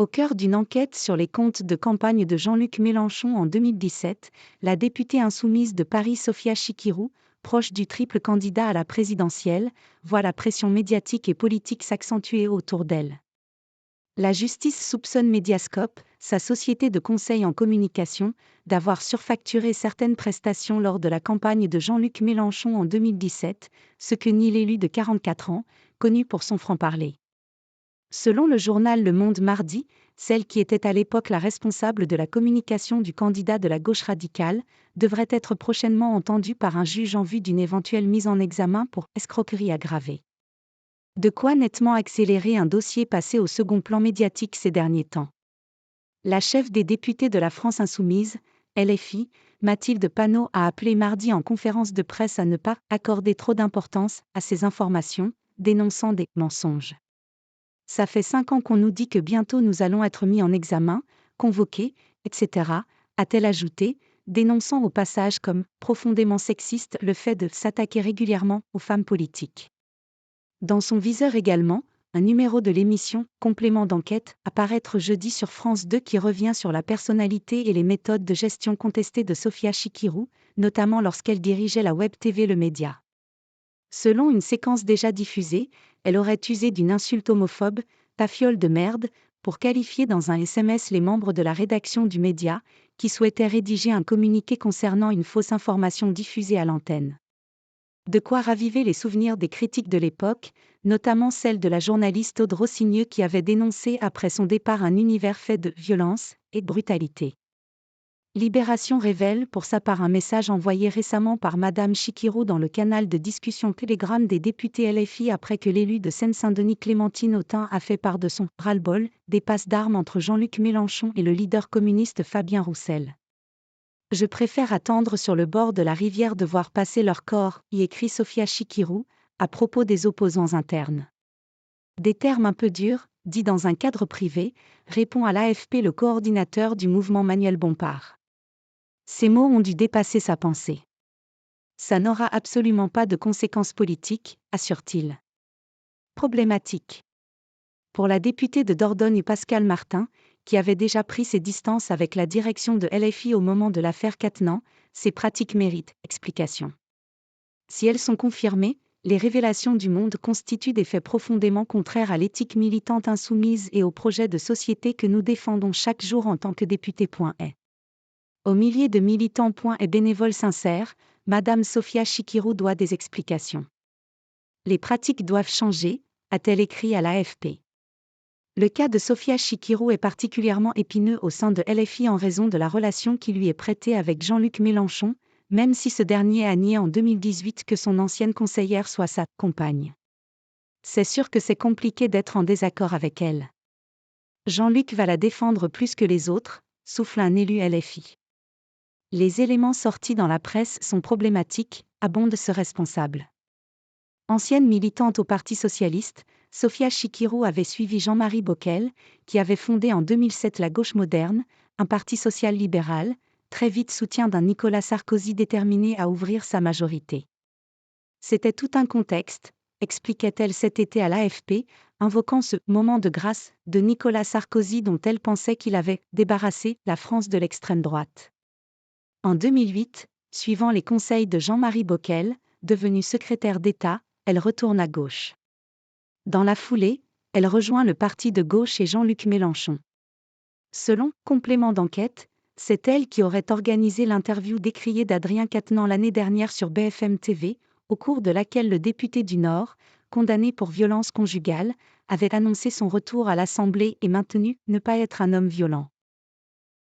Au cœur d'une enquête sur les comptes de campagne de Jean-Luc Mélenchon en 2017, la députée insoumise de Paris Sophia Chikirou, proche du triple candidat à la présidentielle, voit la pression médiatique et politique s'accentuer autour d'elle. La justice soupçonne Mediascope, sa société de conseil en communication, d'avoir surfacturé certaines prestations lors de la campagne de Jean-Luc Mélenchon en 2017, ce que nie l'élu de 44 ans, connu pour son franc-parler. Selon le journal Le Monde mardi, celle qui était à l'époque la responsable de la communication du candidat de la gauche radicale, devrait être prochainement entendue par un juge en vue d'une éventuelle mise en examen pour escroquerie aggravée. De quoi nettement accélérer un dossier passé au second plan médiatique ces derniers temps. La chef des députés de la France insoumise, LFI, Mathilde Panot a appelé mardi en conférence de presse à ne pas accorder trop d'importance à ces informations, dénonçant des mensonges. Ça fait 5 ans qu'on nous dit que bientôt nous allons être mis en examen, convoqués, etc., a-t-elle ajouté, dénonçant au passage comme profondément sexiste le fait de s'attaquer régulièrement aux femmes politiques. Dans son viseur également, un numéro de l'émission Complément d'enquête à paraître jeudi sur France 2 qui revient sur la personnalité et les méthodes de gestion contestées de Sophia Chikirou, notamment lorsqu'elle dirigeait la web TV Le Média. Selon une séquence déjà diffusée, elle aurait usé d'une insulte homophobe, « ta fiole de merde », pour qualifier dans un SMS les membres de la rédaction du média, qui souhaitaient rédiger un communiqué concernant une fausse information diffusée à l'antenne. De quoi raviver les souvenirs des critiques de l'époque, notamment celle de la journaliste Aude Rossigneux qui avait dénoncé après son départ un univers fait de violence et de brutalité. Libération révèle pour sa part un message envoyé récemment par Madame Chikirou dans le canal de discussion Telegram des députés LFI après que l'élu de Seine-Saint-Denis Clémentine Autain a fait part de son « ras-le-bol » des passes d'armes entre Jean-Luc Mélenchon et le leader communiste Fabien Roussel. Je préfère attendre sur le bord de la rivière de voir passer leur corps, y écrit Sophia Chikirou, à propos des opposants internes. Des termes un peu durs, dit dans un cadre privé, répond à l'AFP le coordinateur du mouvement Manuel Bompard. Ces mots ont dû dépasser sa pensée. Ça n'aura absolument pas de conséquences politiques, assure-t-il. Problématique. Pour la députée de Dordogne Pascale Martin, qui avait déjà pris ses distances avec la direction de LFI au moment de l'affaire Quatennens, ces pratiques méritent explication. Si elles sont confirmées, les révélations du Monde constituent des faits profondément contraires à l'éthique militante insoumise et au projet de société que nous défendons chaque jour en tant que députés. Aux milliers de militants et bénévoles sincères, Madame Sophia Chikirou doit des explications. Les pratiques doivent changer, a-t-elle écrit à l'AFP. Le cas de Sophia Chikirou est particulièrement épineux au sein de LFI en raison de la relation qui lui est prêtée avec Jean-Luc Mélenchon, même si ce dernier a nié en 2018 que son ancienne conseillère soit sa compagne. C'est sûr que c'est compliqué d'être en désaccord avec elle. Jean-Luc va la défendre plus que les autres, souffle un élu LFI. Les éléments sortis dans la presse sont problématiques, abonde ce responsable. Ancienne militante au Parti socialiste, Sophia Chikirou avait suivi Jean-Marie Bockel, qui avait fondé en 2007 la Gauche moderne, un parti social-libéral, très vite soutien d'un Nicolas Sarkozy déterminé à ouvrir sa majorité. C'était tout un contexte, expliquait-elle cet été à l'AFP, invoquant ce « moment de grâce » de Nicolas Sarkozy dont elle pensait qu'il avait « débarrassé » la France de l'extrême droite. En 2008, suivant les conseils de Jean-Marie Bockel, devenu secrétaire d'État, elle retourne à gauche. Dans la foulée, elle rejoint le parti de gauche et Jean-Luc Mélenchon. Selon Complément d'enquête, c'est elle qui aurait organisé l'interview décriée d'Adrien Quatennens l'année dernière sur BFM TV, au cours de laquelle le député du Nord, condamné pour violence conjugale, avait annoncé son retour à l'Assemblée et maintenu ne pas être un homme violent.